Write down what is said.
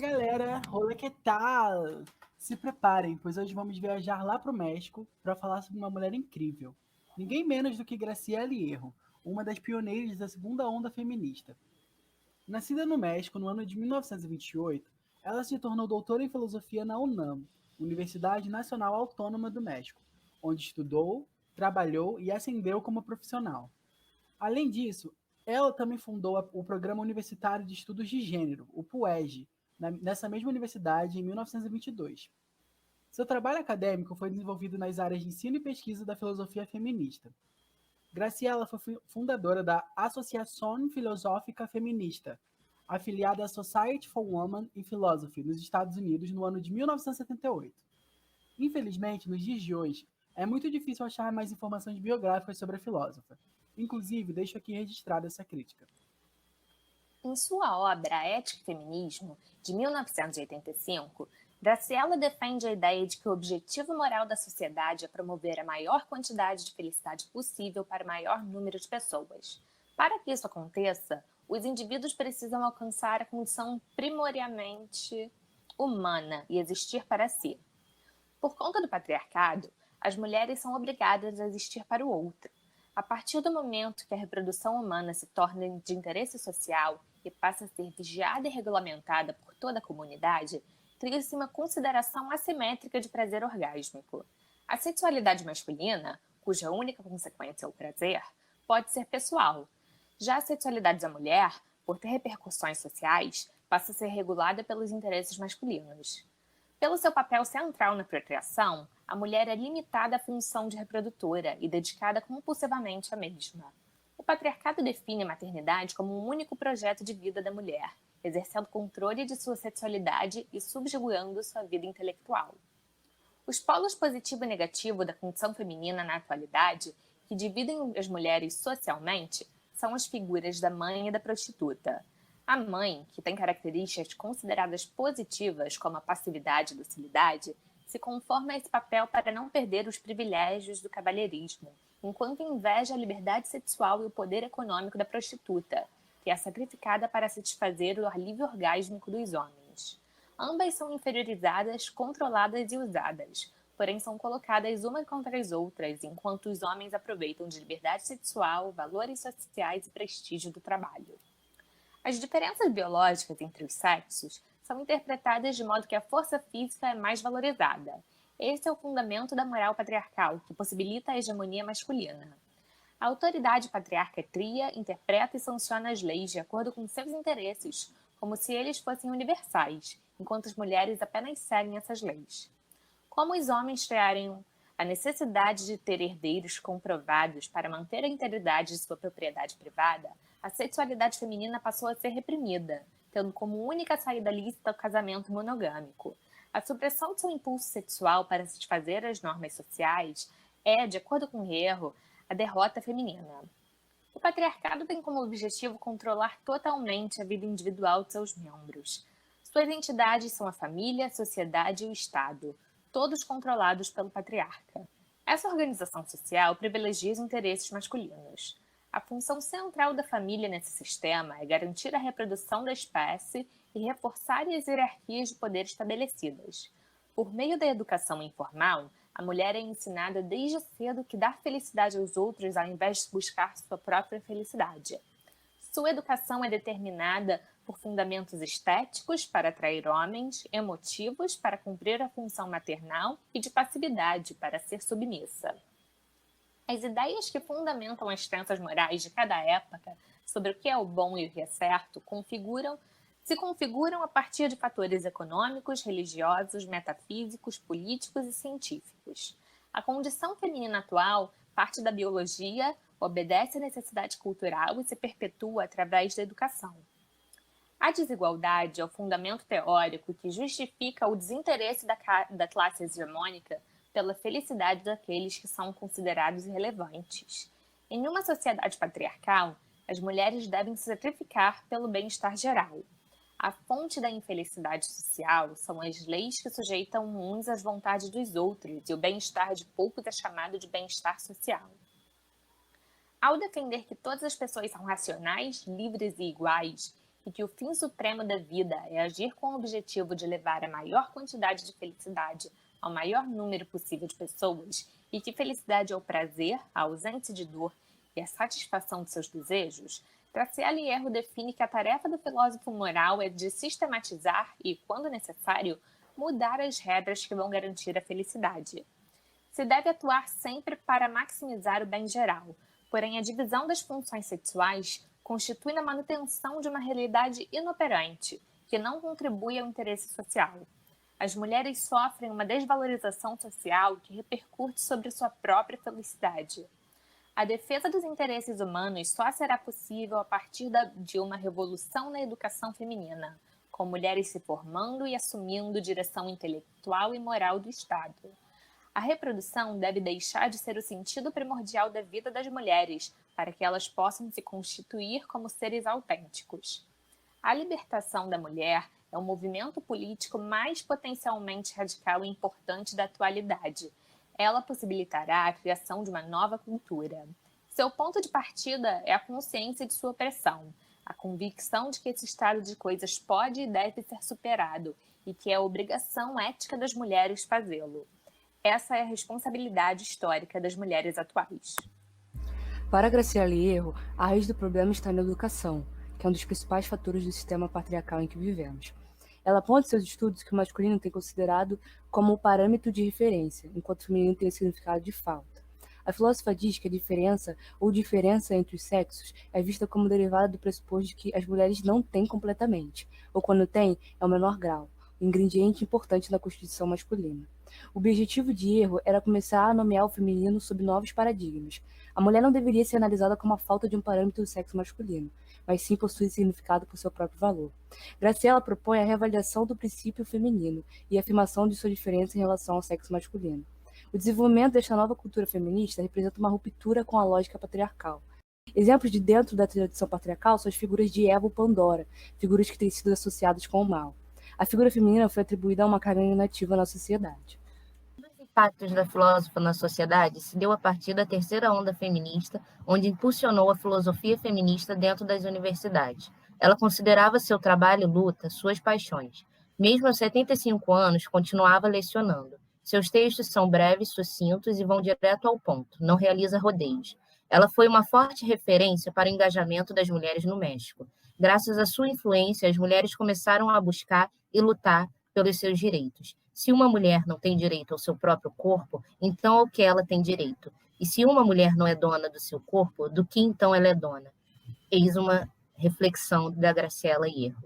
Galera, olá, que tal? Se preparem, pois hoje vamos viajar lá para o México para falar sobre uma mulher incrível. Ninguém menos do que Graciela Hierro, uma das pioneiras da segunda onda feminista. Nascida no México no ano de 1928, ela se tornou doutora em filosofia na UNAM, Universidade Nacional Autônoma do México, onde estudou, trabalhou e ascendeu como profissional. Além disso, ela também fundou o Programa Universitário de Estudos de Gênero, o PUEG, nessa mesma universidade em 1922. Seu trabalho acadêmico foi desenvolvido nas áreas de ensino e pesquisa da filosofia feminista. Graciela foi fundadora da Associação Filosófica Feminista, afiliada à Society for Women in Philosophy, nos Estados Unidos, no ano de 1978. Infelizmente, nos dias de hoje, é muito difícil achar mais informações biográficas sobre a filósofa. Inclusive, deixo aqui registrada essa crítica. Em sua obra Ética e Feminismo, de 1985, Graciela defende a ideia de que o objetivo moral da sociedade é promover a maior quantidade de felicidade possível para o maior número de pessoas. Para que isso aconteça, os indivíduos precisam alcançar a condição primordialmente humana e existir para si. Por conta do patriarcado, as mulheres são obrigadas a existir para o outro. A partir do momento que a reprodução humana se torna de interesse social e passa a ser vigiada e regulamentada por toda a comunidade, cria-se uma consideração assimétrica de prazer orgásmico. A sexualidade masculina, cuja única consequência é o prazer, pode ser pessoal. Já a sexualidade da mulher, por ter repercussões sociais, passa a ser regulada pelos interesses masculinos. Pelo seu papel central na procriação, a mulher é limitada à função de reprodutora e dedicada compulsivamente à mesma. O patriarcado define a maternidade como um único projeto de vida da mulher, exercendo controle de sua sexualidade e subjugando sua vida intelectual. Os polos positivo e negativo da condição feminina na atualidade, que dividem as mulheres socialmente, são as figuras da mãe e da prostituta. A mãe, que tem características consideradas positivas como a passividade e docilidade, se conforma a esse papel para não perder os privilégios do cavalheirismo, enquanto inveja a liberdade sexual e o poder econômico da prostituta, que é sacrificada para satisfazer o alívio orgásmico dos homens. Ambas são inferiorizadas, controladas e usadas, porém são colocadas umas contra as outras, enquanto os homens aproveitam de liberdade sexual, valores sociais e prestígio do trabalho. As diferenças biológicas entre os sexos são interpretadas de modo que a força física é mais valorizada. Esse é o fundamento da moral patriarcal, que possibilita a hegemonia masculina. A autoridade patriarca cria, interpreta e sanciona as leis de acordo com seus interesses, como se eles fossem universais, enquanto as mulheres apenas seguem essas leis. Como os homens criaram a necessidade de ter herdeiros comprovados para manter a integridade de sua propriedade privada, a sexualidade feminina passou a ser reprimida, tendo como única saída lícita o casamento monogâmico. A supressão de seu impulso sexual para satisfazer as normas sociais é, de acordo com Hierro, a derrota feminina. O patriarcado tem como objetivo controlar totalmente a vida individual de seus membros. Suas entidades são a família, a sociedade e o Estado, todos controlados pelo patriarca. Essa organização social privilegia os interesses masculinos. A função central da família nesse sistema é garantir a reprodução da espécie e reforçar as hierarquias de poder estabelecidas. Por meio da educação informal, a mulher é ensinada desde cedo que dar felicidade aos outros ao invés de buscar sua própria felicidade. Sua educação é determinada por fundamentos estéticos para atrair homens, emotivos para cumprir a função maternal e de passividade para ser submissa. As ideias que fundamentam as crenças morais de cada época sobre o que é o bom e o que é certo se configuram a partir de fatores econômicos, religiosos, metafísicos, políticos e científicos. A condição feminina atual parte da biologia, obedece à necessidade cultural e se perpetua através da educação. A desigualdade é o fundamento teórico que justifica o desinteresse da classe hegemônica pela felicidade daqueles que são considerados irrelevantes. Em uma sociedade patriarcal, as mulheres devem se sacrificar pelo bem-estar geral. A fonte da infelicidade social são as leis que sujeitam uns às vontades dos outros, e o bem-estar de poucos é chamado de bem-estar social. Ao defender que todas as pessoas são racionais, livres e iguais, e que o fim supremo da vida é agir com o objetivo de levar a maior quantidade de felicidade ao maior número possível de pessoas, e que felicidade é o prazer, a ausência de dor e a satisfação de seus desejos, Graciela Hierro define que a tarefa do filósofo moral é de sistematizar e, quando necessário, mudar as regras que vão garantir a felicidade. Se deve atuar sempre para maximizar o bem geral, porém a divisão das funções sexuais constitui na manutenção de uma realidade inoperante, que não contribui ao interesse social. As mulheres sofrem uma desvalorização social que repercute sobre sua própria felicidade. A defesa dos interesses humanos só será possível a partir de uma revolução na educação feminina, com mulheres se formando e assumindo direção intelectual e moral do Estado. A reprodução deve deixar de ser o sentido primordial da vida das mulheres, para que elas possam se constituir como seres autênticos. A libertação da mulher é o movimento político mais potencialmente radical e importante da atualidade. Ela possibilitará a criação de uma nova cultura. Seu ponto de partida é a consciência de sua opressão, a convicção de que esse estado de coisas pode e deve ser superado e que é obrigação ética das mulheres fazê-lo. Essa é a responsabilidade histórica das mulheres atuais. Para Graciela Hierro, a raiz do problema está na educação, que é um dos principais fatores do sistema patriarcal em que vivemos. Ela aponta em seus estudos que o masculino tem considerado como o parâmetro de referência, enquanto o feminino tem o significado de falta. A filósofa diz que a diferença ou diferença entre os sexos é vista como derivada do pressuposto de que as mulheres não têm completamente, ou quando têm, é o menor grau, um ingrediente importante na constituição masculina. O objetivo de Hierro era começar a nomear o feminino sob novos paradigmas. A mulher não deveria ser analisada como a falta de um parâmetro do sexo masculino, mas sim possuir significado por seu próprio valor. Graciela propõe a reavaliação do princípio feminino e a afirmação de sua diferença em relação ao sexo masculino. O desenvolvimento desta nova cultura feminista representa uma ruptura com a lógica patriarcal. Exemplos de dentro da tradição patriarcal são as figuras de Eva ou Pandora, figuras que têm sido associadas com o mal. A figura feminina foi atribuída a uma carga negativa na sociedade. Os impactos da filósofa na sociedade se deu a partir da terceira onda feminista, onde impulsionou a filosofia feminista dentro das universidades. Ela considerava seu trabalho e luta suas paixões. Mesmo aos 75 anos, continuava lecionando. Seus textos são breves, sucintos e vão direto ao ponto, não realiza rodeios. Ela foi uma forte referência para o engajamento das mulheres no México. Graças à sua influência, as mulheres começaram a buscar e lutar pelos seus direitos. Se uma mulher não tem direito ao seu próprio corpo, então ao que ela tem direito? E se uma mulher não é dona do seu corpo, do que então ela é dona? Eis uma reflexão da Graciela Hierro.